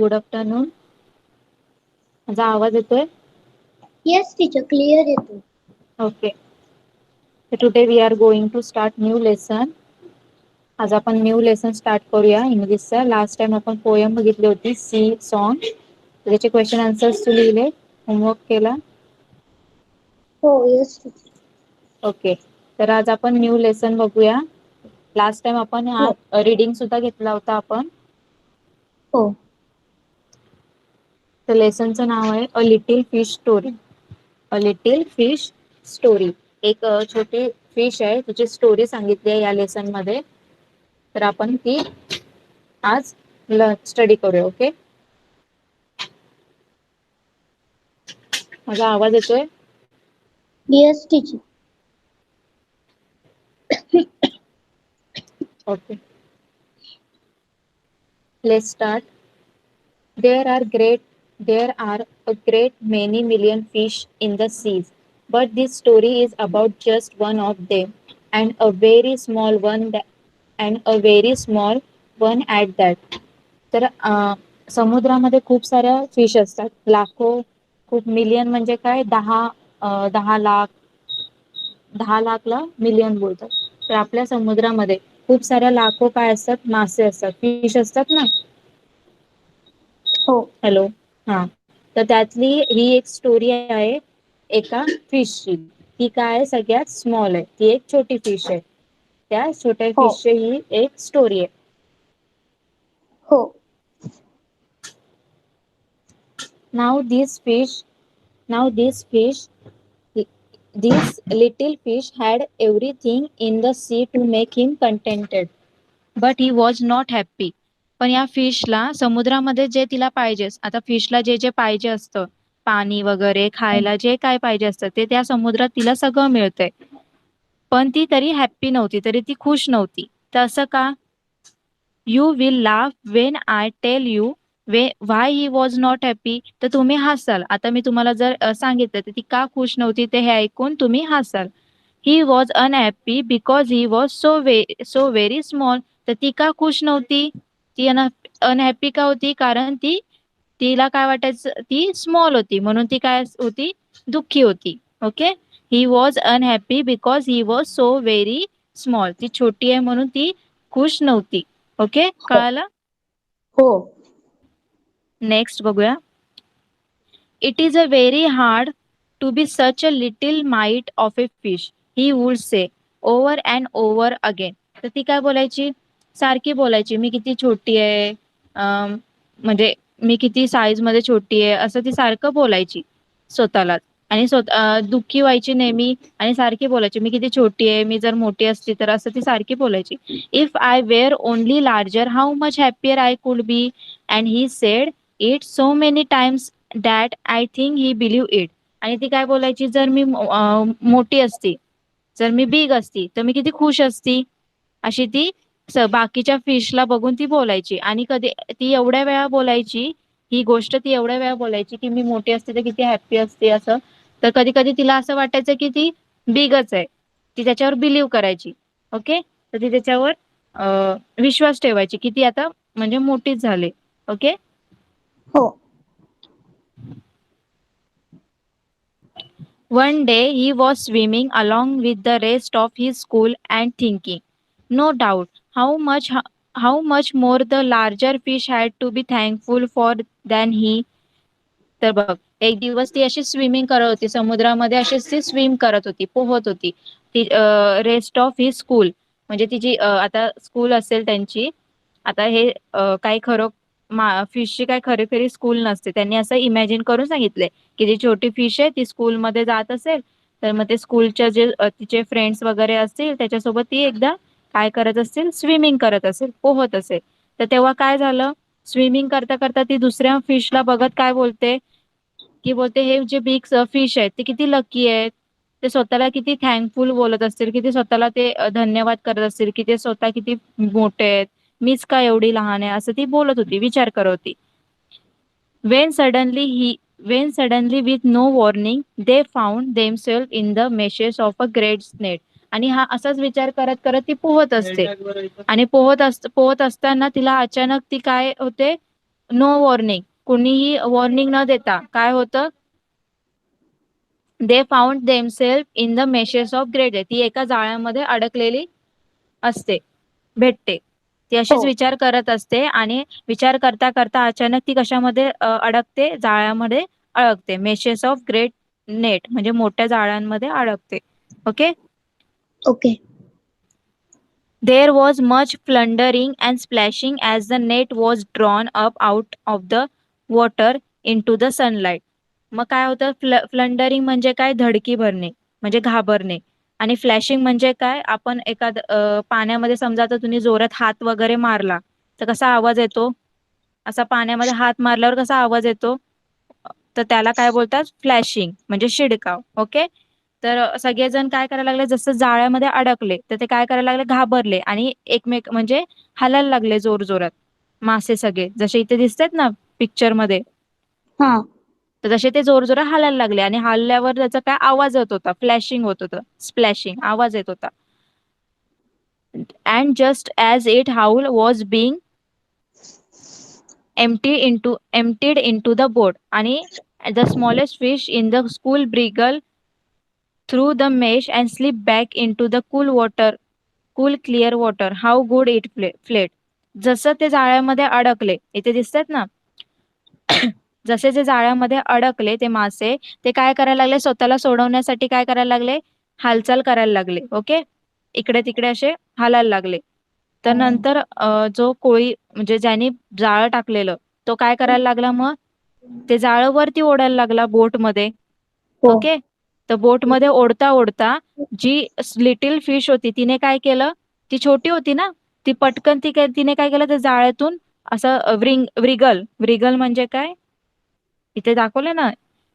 Good afternoon. माझा आवाज येतोय? Yes, teacher, clear येतो. Okay. Today we are going to start new lesson. आज आपण न्यू लेसन स्टार्ट करूया इंग्लिशचा. लास्ट टाइम आपण पोयम बघितली होती, सी सॉन्ग. त्याचे क्वेश्चन आन्सर्स तू लिहिले, होमवर्क केला? हो, yes, teacher. ओके. तर आज आपण न्यू लेसन बघूया. लास्ट टाइम आपण हो. रीडिंग सुद्धा घेतला होता आपण. हो. तर लेसनचं नाव आहे अ लिटिल फिश स्टोरी. अ लिटिल फिश स्टोरी. एक छोटी फिश आहे, तिची स्टोरी सांगितली आहे या लेसन मध्ये. तर आपण ती आज स्टडी करूया. ओके. माझा आवाज येतोय? Yes, teacher. Okay. Let's start. There are a great many million fish in the seas, but this story is about just one of them, and a very small one at that. तर समुद्रामध्ये खूप साऱ्या fish असतात, लाखो. खूप million म्हणजे काय, 10 lakh. 10 लाखला million बोलतात. तर आपल्या समुद्रामध्ये खूप साऱ्या लाखो काय असतात, मासे असतात, फिश असतात ना. हो. हॅलो. हा. तर त्यातली ही एक स्टोरी आहे एका फिशची. ती काय सगळ्यात स्मॉल आहे, ती एक छोटी फिश आहे. त्या छोट्या हो. फिशची ही एक स्टोरी आहे. हो. Now this little fish had everything in the sea to make him contented, but he was not happy. पण या फिशला समुद्रामध्ये जे तिला पाहिजे, आता फिशला जे जे पाहिजे असतं, पाणी वगैरे खायला जे काय पाहिजे असतं, ते त्या समुद्रात तिला सगळं मिळतंय. पण ती तरी हॅप्पी नव्हती, तरी ती खुश नव्हती. तर असं का? You will laugh when I tell you why he was not happy. तर तुम्ही हसाल. आता मी तुम्हाला जर सांगितलं तर ती का खुश नव्हती ते हे ऐकून तुम्ही हसाल. He was unhappy because he was so very small. तर ती का खुश नव्हती, ती अनहॅपी का होती? कारण तिला काय वाटायचं, ती स्मॉल होती म्हणून ती काय होती, दुःखी होती. Okay. He was unhappy because he was so very small. ती छोटी आहे म्हणून ती खुश नव्हती. ओके, कळालं? हो. नेक्स्ट बघूया. It is a very hard to be such a little mite of a fish, he would say over and over again. तर ती काय बोलायची, सारखी बोलायची, मी किती छोटी आहे, म्हणजे मी किती साईज मध्ये छोटी आहे, असं ती सारखं बोलायची स्वतःलाच. आणि दुःखी व्हायची नेहमी आणि सारखी बोलायची, मी किती छोटी आहे, मी जर मोठी असती तर, असं ती सारखी बोलायची. If I were only larger how much happier I could be. And he said it so many times that I think he believe it. आणि ती काय बोलायची, जर मी मोठी असती, जर मी बिग असती तर मी किती खुश असती, अशी ती बाकीच्या फिशला बघून ती बोलायची. आणि कधी ती एवढ्या वेळा बोलायची, ही गोष्ट ती एवढ्या वेळा बोलायची की मी मोठी असते तर किती हॅप्पी असते असं. तर कधी कधी तिला असं वाटायचं की ती बिगच आहे, ती त्याच्यावर बिलीव्ह करायची. ओके. तर ती त्याच्यावर विश्वास ठेवायची की ती आता म्हणजे मोठीच झाली. ओके. हो. One day he was swimming along with the rest of his school and thinking, no doubt, how much more the larger fish had to be thankful for than he. तर बघ, एक दिवस ती अशी स्विमिंग करत होती समुद्रामध्ये, अशीच ती स्विम करत होती, पोहत होती. ती रेस्ट ऑफ ही स्कूल म्हणजे तिची आता स्कूल असेल त्यांची. आता हे काही खरं फिशची काय खरी खरी स्कूल नसते, त्यांनी असं इमॅजिन करून सांगितलंय की जी छोटी फिश आहे ती स्कूलमध्ये जात असेल, तर मग ते स्कूलच्या जे तिचे फ्रेंड्स वगैरे असतील त्याच्यासोबत ती एकदा काय करत असेल, स्विमिंग करत असेल, पोहत असेल. तर तेव्हा काय झालं, स्विमिंग करता करता ती दुसऱ्या फिशला बघत काय बोलते, की बोलते हे जे बिग फिश आहेत ते किती लकी आहेत, ते स्वतःला किती थँकफुल बोलत असतील, किती स्वतःला ते धन्यवाद करत असतील, की ते स्वतः किती मोठे आहेत, मीच का एवढी लहान आहे, असं ती बोलत होती, विचार करत होती. When suddenly with no warning they found themselves in the meshes of a great net. आणि हा असाच विचार करत करत ती पोहत असते. आणि पोहत असताना तिला अचानक ती काय होते, नो वॉर्निंग, कुणीही वॉर्निंग न देता काय होतं, they found themselves in the meshes of great, ती एका जाळ्यामध्ये अडकलेली असते, भेटते. ती अशीच हो. विचार करत असते आणि विचार करता करता अचानक ती कशामध्ये अडकते, जाळ्यामध्ये अडकते. मेशेस ऑफ ग्रेट नेट म्हणजे मोठ्या जाळ्यांमध्ये अडकते. Okay. Okay. There was much plundering and splashing as the net was drawn up out of the water into the sunlight. मग काय होतं, फ्लंडरिंग म्हणजे काय, धडकी भरणे म्हणजे घाबरणे. आणि फ्लॅशिंग म्हणजे काय, आपण पाण्यामध्ये समजा तर तुम्ही जोरात हात वगैरे मारला तर कसा आवाज येतो, असा पाण्यामध्ये हात मारल्यावर कसा आवाज येतो, तर त्याला काय बोलतात, फ्लॅशिंग म्हणजे शिडकाव. ओके. तर सगळेजण काय करायला लागले, जसं जाळ्यामध्ये अडकले तर ते काय करायला लागले, घाबरले आणि एकमेक म्हणजे हालायला लागले जोर जोरात. मासे सगळे जसे इथे दिसतात ना पिक्चर मध्ये, हा. तर तसे ते जोर जोरात हालायला लागले आणि हालल्यावर त्याचा काय आवाज येत होता, फ्लॅशिंग होत होतं, स्प्लॅशिंग आवाज येत होता. And just as it haulm was being emptied into the boat, आणि the smallest fish in the school wriggled through the mesh and slipped back into the cool clear water. How good it fled. जसं ते जाळ्यामध्ये अडकले, इथे दिसतात ना, जसे जे जाळ्यामध्ये अडकले ते मासे, ते काय करायला लागले, स्वतःला सोडवण्यासाठी काय करायला लागले, हालचाल करायला लागले. ओके. इकडे तिकडे असे हालायला लागले. तर नंतर जो कोळी म्हणजे ज्याने जाळं टाकलेलं तो काय करायला लागला, मग ते जाळं वरती ओढायला लागला बोटमध्ये. हो. ओके. तर बोटमध्ये ओढता ओढता जी लिटिल फिश होती तिने काय केलं, ती छोटी होती ना, ती पटकन तिने काय केलं, त्या जाळ्यातून असं व्रिगल व्रिगल म्हणजे काय, इथे दाखवले ना,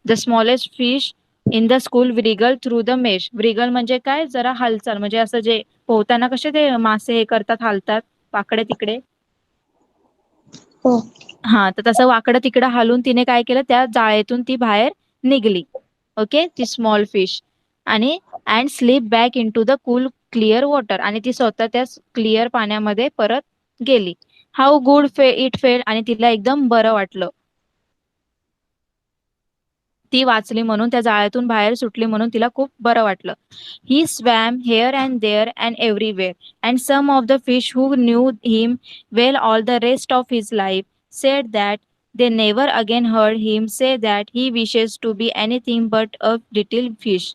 the smallest fish in the school wriggle through the mesh. Wriggle म्हणजे काय, जरा हालचाल म्हणजे असं जे पोहताना कसे ते मासे हे करतात, हालतात वाकडे तिकडे. हो. हा, तर तसं वाकडं तिकडं हालून तिने काय केलं, त्या जाळेतून ती बाहेर निघली. ओके. ती स्मॉल फिश. आणि and slip back into the cool clear water, आणि ती स्वतः त्या क्लिअर पाण्यामध्ये परत गेली. हाऊ गुड इट फेल, आणि तिला एकदम बरं वाटलं, ती वाचली म्हणून, त्या जाळ्यातून बाहेर सुटली म्हणून तिला खूप बरं वाटलं. He swam here and there and everywhere, and some of the fish who knew him well all the rest of his life said that they never again heard him say that he wishes to be anything but a little fish.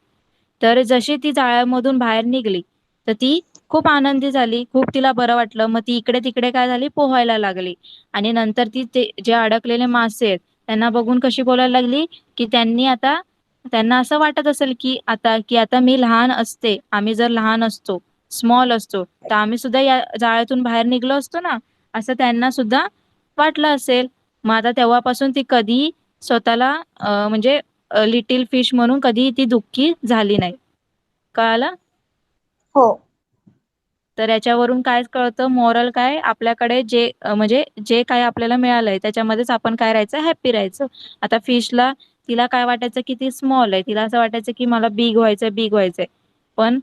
तर जशी ती जाळ्यामधून बाहेर निघली तर ती खूप आनंदी झाली, खूप तिला बरं वाटलं. मग ती इकडे तिकडे काय झाली, पोहायला लागली. आणि नंतर ती ते जे अडकलेले मासे आहेत त्यांना बघून कशी बोलायला लागली, की त्यांना असं वाटत असेल की आता मी लहान असते, आम्ही जर लहान असतो, स्मॉल असतो, तर आम्ही सुद्धा या जाळ्यातून बाहेर निघलो असतो ना, असं त्यांना सुद्धा वाटलं असेल. मग आता तेव्हापासून ती कधी स्वतःला म्हणजे लिटिल फिश म्हणून कधी ती दुःखी झाली नाही. कळालं. हो. तर याच्यावरून काय कळतं, मॉरल काय, आपल्याकडे जे म्हणजे जे काय आपल्याला मिळालंय त्याच्यामध्येच आपण काय राहायचं, हॅप्पी राहायचं. आता फिशला, तिला काय वाटायचं की ती स्मॉल आहे, तिला असं वाटायचं की मला बिग व्हायचंय, बिग व्हायचंय. पण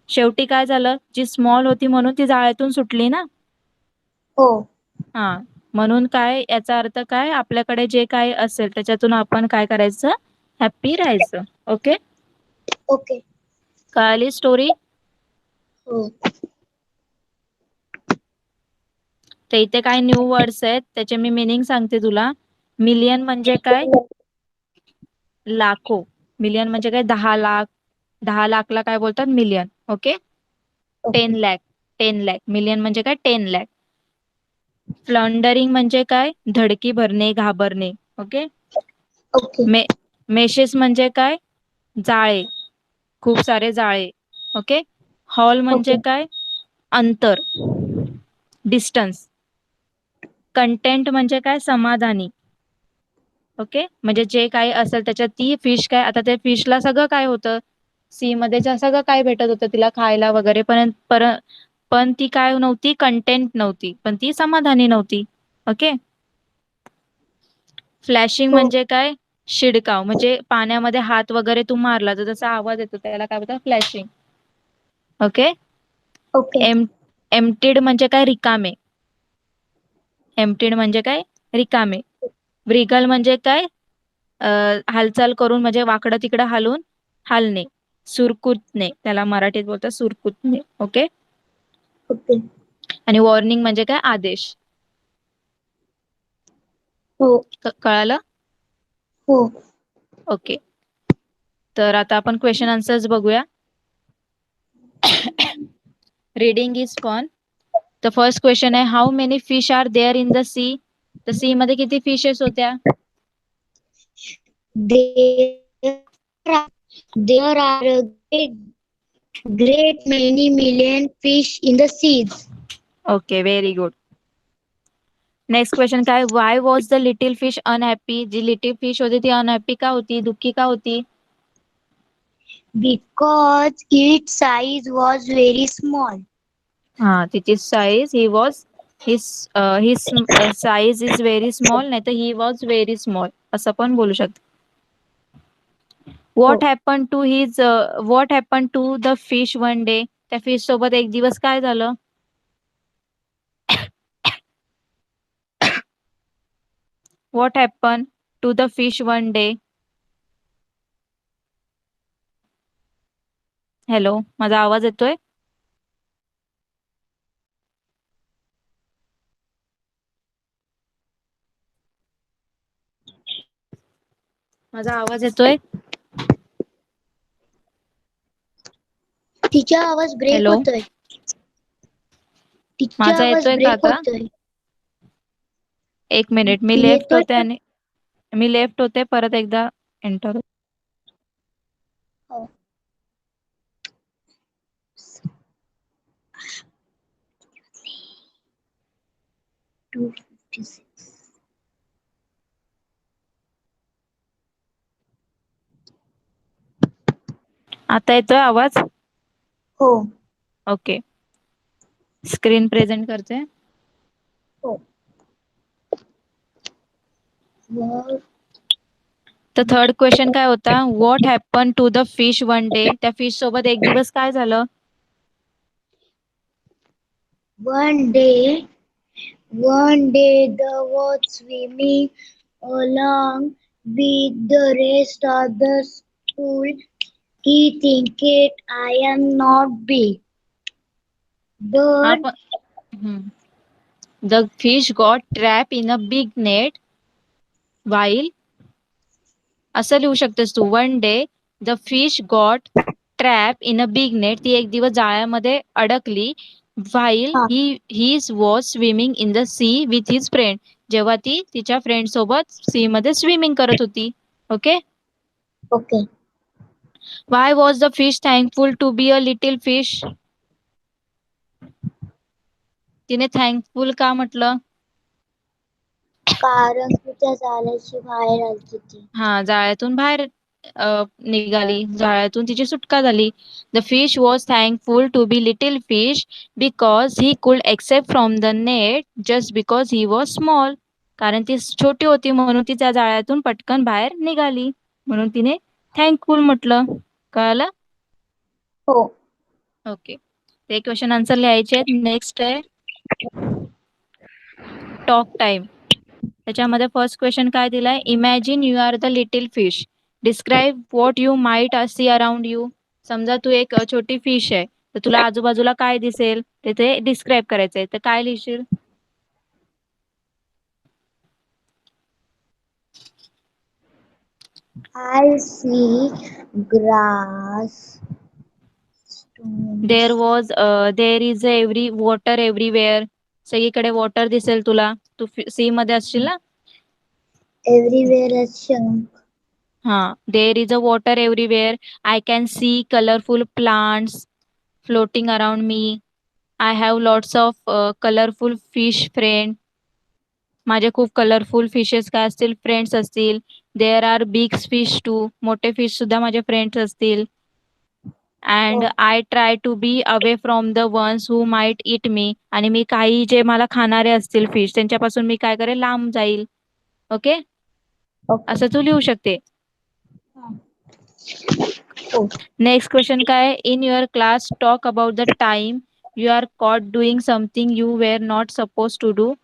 शेवटी काय झालं, जी स्मॉल होती म्हणून ती जाळ्यातून सुटली ना. हो. हा, म्हणून काय, याचा अर्थ काय, आपल्याकडे जे काय असेल त्याच्यातून आपण काय करायचं, हॅप्पी राहायचं. ओके. ओके. कळाली स्टोरी. हो. तर इथे काय न्यू वर्ड्स आहेत त्याचे मी मीनिंग सांगते तुला. मिलियन म्हणजे काय, लाखो. मिलियन म्हणजे काय, 10 लाख. 10 लाखला काय बोलतात, million. Okay. Ten okay. Lakh 10 lakh. Million म्हणजे काय, 10 लाख. फ्लॉन्डरिंग म्हणजे काय, धडकी भरणे, घाबरणे. ओके. ओके. मेशेस म्हणजे काय, जाळे, खूप सारे जाळे. ओके. हॉल म्हणजे ओके. काय, अंतर, डिस्टन्स. कंटेंट म्हणजे काय, समाधानी. ओके. म्हणजे जे काही असेल त्याच्यात ती फिश काय, आता त्या फिशला सगळं काय होतं, सी मध्ये सगळं काय भेटत होतं तिला खायला वगैरे, पण ती काय नव्हती, कंटेंट नव्हती, पण ती समाधानी नव्हती. ओके. फ्लॅशिंग हो. म्हणजे काय, शिडकाव, म्हणजे पाण्यामध्ये हात वगैरे तू मारला तर जसा आवाज येतो त्याला काय बोलतात, फ्लॅशिंग. ओके. ओके. एम एम्प्टीड म्हणजे काय, रिकामे. एम्प्टीड म्हणजे काय, रिकामे. व्रिगल म्हणजे काय? हालचाल करून म्हणजे वाकडं तिकडं हालून हालणे. सुरकुतणे त्याला मराठीत बोलतात सुरकुतणे. ओके. ओके. आणि वॉर्निंग म्हणजे काय? आदेश. हो. कळालं? हो. ओके. तर आता आपण क्वेश्चन आन्सर्स बघूया. Reading is fun. The first question आहे how many fish are there in the sea? तर सी मध्ये किती फिशेस होत्या? There are a great many million fish in the seas. Okay, very good. Next question काय? Why was the little fish unhappy? जी little fish होती ती unhappy का होती? दुःखी का होती? Because its size was very small. हा, तिची size he was his size is very small, नाही तर ही वॉज व्हेरी स्मॉल असं पण बोलू शकतो. हो. What happen to the fish one day? त्या फिश सोबत एक दिवस काय झालं? What happen to the fish one day? Hello, माझा आवाज येतोय? माझा आवाज येतोय? तिचा आवाज ब्रेक हॅलो, होतोय. तिचा माझा आवाज येतोय का ब्रेक आता? होतोय. एक मिनिट, मी लेफ्ट येतोय होते पण. आणि मी लेफ्ट होते परत एकदा एंटर. हो. 256. आता येतोय आवाज? हो. ओके. स्क्रीन प्रेझेंट करते. हो. वर तर थर्ड क्वेश्चन काय होता? What happen to the fish one day? त्या फिश सोबत एक दिवस काय झालं? one day the was swimming along with the rest of the school. He thinked I am not big. But आपण the fish got trap in a big net while. असं लिहू शकतेस तू. One day the fish got trap in a big net. ती एक दिवस जाळ्यामध्ये अडकली. व्हाईल हा. He was swimming in the sea with his friend. जेव्हा ती तिच्या फ्रेंड सोबत सी मध्ये स्विमिंग करत होती. Okay. Okay. Why was the fish thankful to be a little fish? तिने थँकफुल का म्हटलं? कारण तिच्या जाळ्याची बाहेर आली ती. हा, जाळ्यातून बाहेर निघाली. जाळ्यातून तिची सुटका झाली. The fish was thankful to be little fish because he could except from the net just because he was small. कारण ती छोटी होती म्हणून ती त्या जाळ्यातून पटकन बाहेर निघाली. म्हणून तिने थँकफुल म्हटलं. कळालं? हो. ओके. ते क्वेश्चन आन्सर लिहायचे आहेत. नेक्स्ट आहे टॉक टाइम. त्याच्यामध्ये फर्स्ट क्वेश्चन काय दिलाय? Imagine you are the little fish. Describe what you might see around you. समजा तू एक छोटी फिश आहे, तर तुला आजूबाजूला काय दिसेल ते डिस्क्राईब करायचंय. तर काय लिहिशील? I see grass, stones, there is every water everywhere. सगळीकडे वॉटर दिसेल तुला. तू सी मध्ये असशील ना? everywhere a chunk. हा. There is a water everywhere. I can see colourful plants floating around me. I have lots of colourful fish friend. माझे खूप colourful fishes काय असतील? फ्रेंड्स असतील. There are big fish too. मोठे fish सुद्धा माझे friends असतील. And Oh, I try to be away from the ones who might eat me. आणि मी काही जे मला खाणारे असतील फिश त्यांच्यापासून मी काय करेल? लांब जाईल. ओके. okay. असं तू लिहू शकते. Oh, नेक्स्ट क्वेश्चन काय? In your class talk about the time you are caught doing something you were not suppose to do.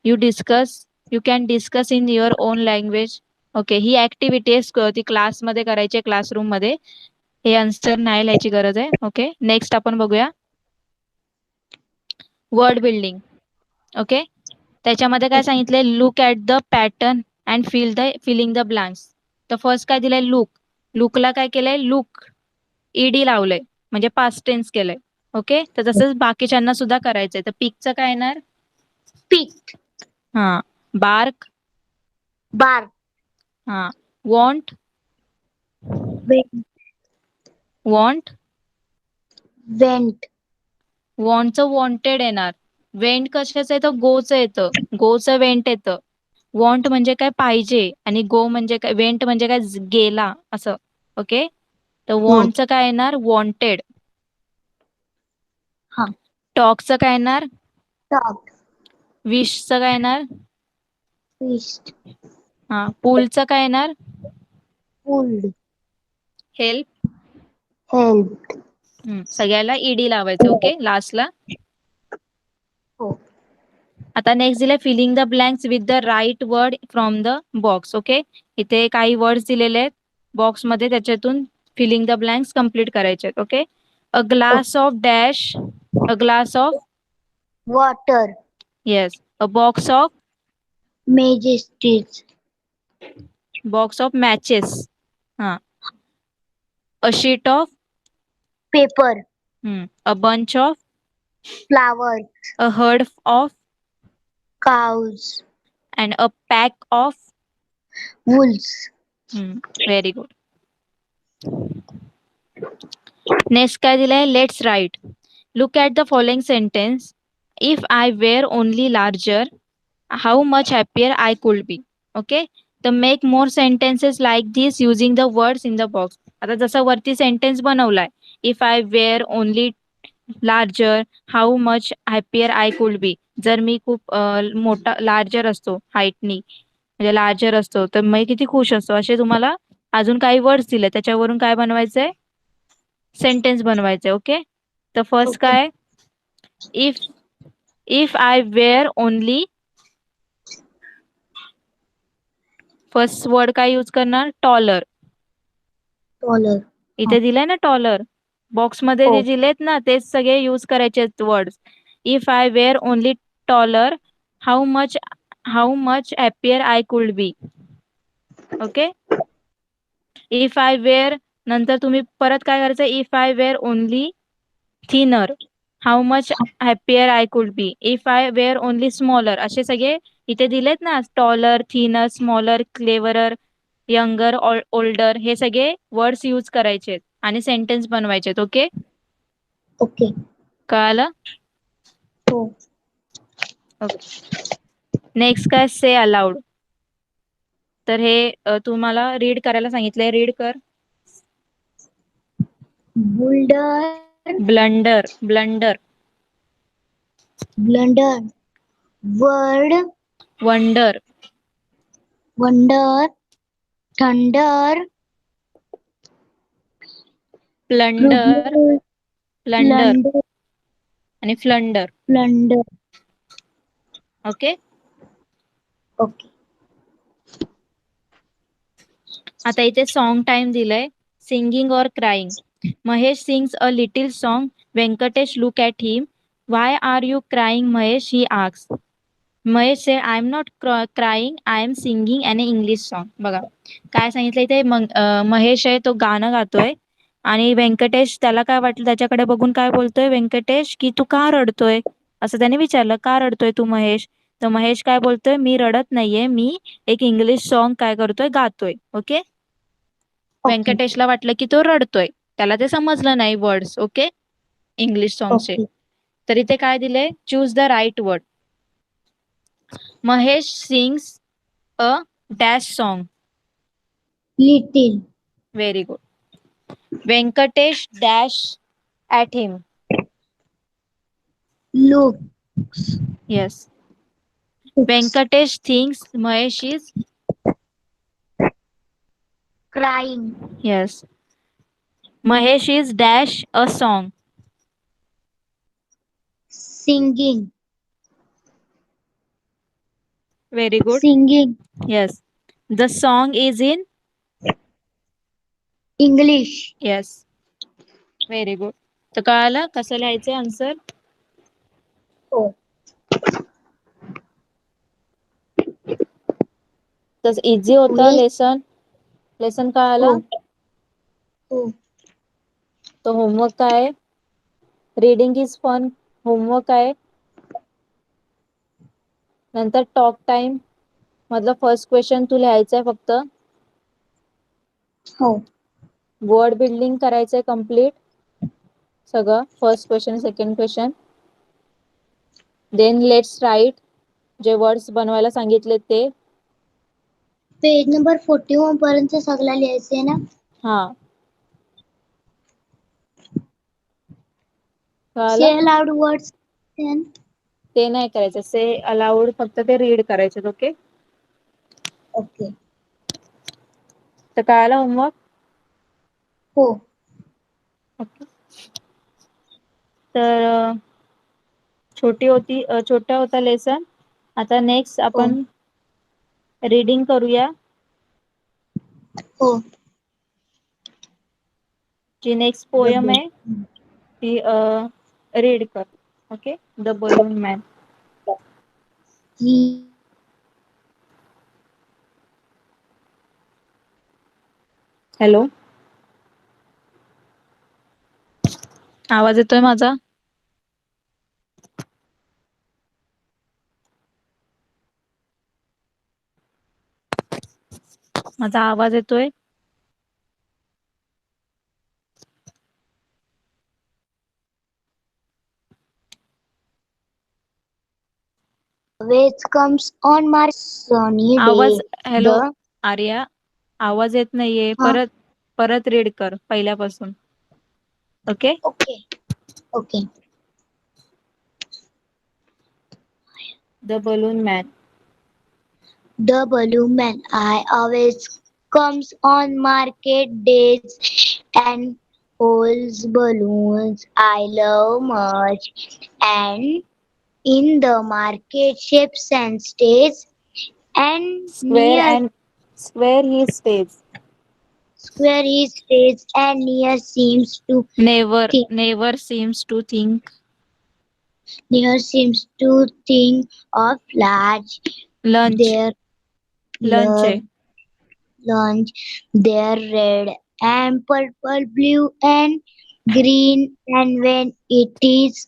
You discuss you can discuss in your own language. Okay, ही activities ती क्लासमध्ये करायची, क्लासरूममध्ये. हे answer नाही लिहायची गरज आहे. ओके, नेक्स्ट आपण बघूया वर्ड बिल्डिंग. ओके, त्याच्यामध्ये काय सांगितलंय, look at the pattern and filling the blanks. तर फर्स्ट काय दिलंय, लुक. लुकला काय केलंय, लुक ईडी लावलंय, म्हणजे पास्ट टेन्स केलंय. ओके, तर तसंच बाकीच्यांना सुद्धा करायचंय. तर पिकचं काय येणार, picked, हा. बार्क, bark, हा. Want, went, want. went, वॉन्टचं वॉन्टेड येणार. वेंट कशाचं येतं, गोचं येतं. गोचं वेंट येतं. वॉन्ट म्हणजे काय, पाहिजे. आणि गो म्हणजे काय, वेंट म्हणजे काय, गेला असं. ओके, तर वॉन्टचं काय येणार, वॉन्टेड. हा. टॉकचं काय येणार, talked, विशचं काय येणार, wished, हा. पूलचं काय येणार, pulled, हेल्प. helped. सगळ्याला ईडी लावायचं. ओके, लास्टला. हो. आता नेक्स्ट दिले filling the blanks with the right word from the box. Okay, इथे काही वर्ड्स दिलेले आहेत बॉक्समध्ये, त्याच्यातून फिलिंग द ब्लँक्स कम्प्लीट करायचे आहेत. Okay, a glass of dash, a glass of, water, yes. A box of, majesties, box of matches, हां. A sheet of, paper, a bunch of, flowers, a herd of, cows, and a pack of. wolves. Very good. Next काय दिलंय, let's write. Look at the following sentence. If I were only larger, how much happier I could be. Okay, तर make more sentences like this using the words in the box. आता जसं वरती sentence बनवलाय, if I were only larger, how much happier I could be. जर मी खूप मोठा larger असतो हाईटनी, म्हणजे लार्जर असतो, तर मी किती खुश असतो. असे तुम्हाला अजून काही वर्ड्स दिले, त्याच्यावरून काय बनवायचंय, सेंटेन्स बनवायचे. ओके, तर फर्स्ट Okay. काय, if if I were only, first word काय यूज करणार, टॉलर. Taller. इथे दिलंय ना टॉलर, बॉक्समध्ये जे हो. दिलेत ना, तेच सगळे यूज करायचे words. If I were only taller, how much happier I could be. Okay, if I were, नंतर तुम्ही परत काय करायचं, if I were only thinner, how much happier I could be. If I were only smaller, असे सगळे इथे दिलेत ना, taller, thinner, smaller, cleverer, younger, older, हे सगळे वर्ड्स यूज करायचे आणि सेंटेन्स बनवायचे. Okay, Okay. कळालं. हो. ओके, नेक्स्ट काय, से अलाउड. तर हे तुम्हाला रीड करायला सांगितलंय, रीड कर. Boulder, blunder, blunder. blunder, word, wonder, wonder, thunder, plunder, plunder, plunder plunder, आणि फ्लंडर. plunder. Okay, Okay. आता इथे सॉन्ग टाइम दिलंय, सिंगिंग और crying. Mahesh sings a little song. Venkatesh look at him. Why are you crying Mahesh, he asks. Mahesh say, I am not crying, I am singing an English song. बघा काय सांगितलं इथे, महेश आहे, तो गाणं गातोय, आणि व्यंकटेश, त्याला काय वाटलं, त्याच्याकडे बघून काय बोलतोय व्यंकटेश, की तू का रडतोय, असं त्याने विचारलं, का रडतोय तू महेश. तर महेश काय बोलतोय, मी रडत नाहीये, मी एक इंग्लिश सॉन्ग काय करतोय, गातोय. Okay, Okay. व्यंकटेशला वाटलं की तो रडतोय, त्याला ते समजलं नाही वर्ड्स. ओके, इंग्लिश सॉंगचे. Okay. तर इथे काय दिले, choose the right word. Mahesh sings a dash song. Little, very good. Venkatesh dash at him. looks, yes. looks, Venkatesh thinks Mahesh is, crying, yes. Mahesh is dash a song. singing, Very good. Singing. Yes. The song is in. English. Yes. Very good. तर कळालं कसं लिहायचं answer. Oh. तर easy होतं Yes. Lesson. Lesson कळालं. Oh. Oh. तो homework काय आहे. Reading is fun. होमवर्क आहे. नंतर टॉक टाइम मधलं फर्स्ट क्वेश्चन तू लिहायचं आहे फक्त. Oh. वर्ड बिल्डिंग करायचंय कम्प्लीट सगळं. First question second question. Then let's write जे वर्ड्स बनवायला सांगितले ते. पेज नंबर 41 पर्यंत सगळं लिहायचं आहे ना. हा Say कळालं. aloud words. Then. ते नाही करायचं. से अलाउड फक्त ते रीड करायचे. ओके. Okay. तर कळालं होमवर्क. हो. ओके. तर छोटा होता लेसन. आता नेक्स्ट हो. आपण रीडिंग करूया. हो. जी नेक्स्ट पोयम आहे ती रीड कर. Okay. The balloon man. He. Hello. आवाज येतोय माझा. माझा आवाज येतोय. Which comes on my sunny आवाज. day. Hello The. आर्या. आवाज येत नाहीये. Huh? परत रीड कर पहिल्यापासून. Okay. Okay. Okay. The balloon man. The balloon man. I always comes on market days and holds balloons I love much. And in the market shapes and stays and square near and square he stays. square he stays and near seems to think never seems to think. near seems to think of large lunch. their lunch आहे. love lunch. They're red and purple, blue and green. And when it is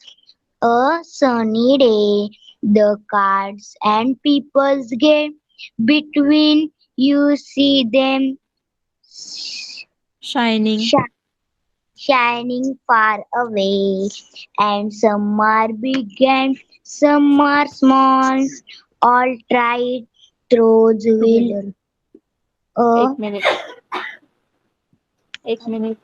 a sunny day, the cards and people's get between. You see them shining. shi- shining far away, and some are big and some are small. All tried throws will एक a minute. एक minute.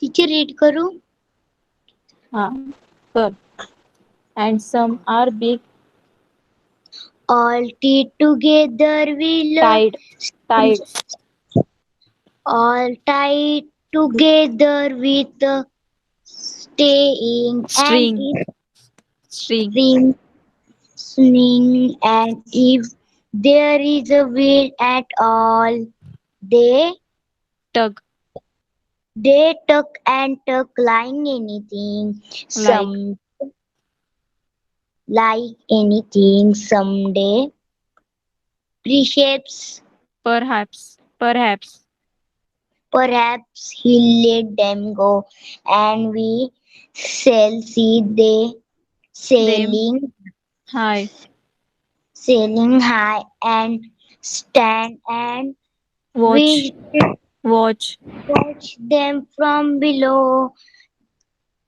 teacher read करू. हा कर. And some are big. All tied together will tied. Tied. all tied together with staying and string. if string. spring swing and if there is a wind at all they tug. tuck and tuck lying anything like. some like anything someday preshapes perhaps. perhaps he'll let them go and we shall see they them. sailing high. sailing high and stand and watch. we watch. watch them from below.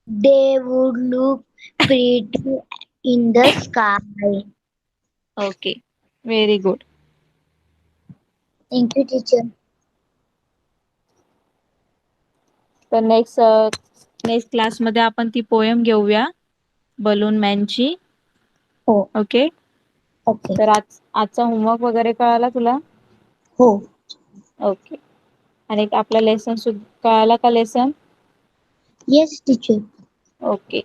They would look pretty in the sky. Okay. Very good. Thank you, teacher. तर next क्लासमध्ये आपण ती poem घेऊया. Balloon मॅनची. हो. Okay. Okay. तर आजचा homework वगैरे कळाला तुला? हो. ओके. आणि आपला लेसन कळाला का लेसन? Yes teacher. ओके.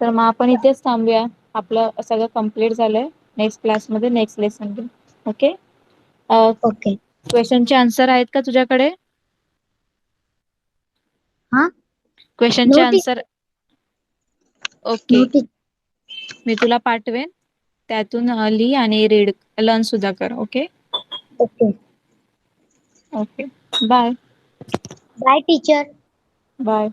तर मग आपण इथेच थांबूया. आपलं सगळं कंप्लीट झालंय. नेक्स्ट क्लासमध्ये नेक्स्ट लेसन घेऊ. ओके. ओके. क्वेश्चनचे आन्सर आहेत का तुझ्याकडे? हा. क्वेश्चनचे नो आन्सर. ओके. टीचर. मी तुला पाठवेन. त्यातून लिही आणि रीड लर्न सुद्धा कर. Okay. Okay. Okay. Bye. Bye teacher. Bye.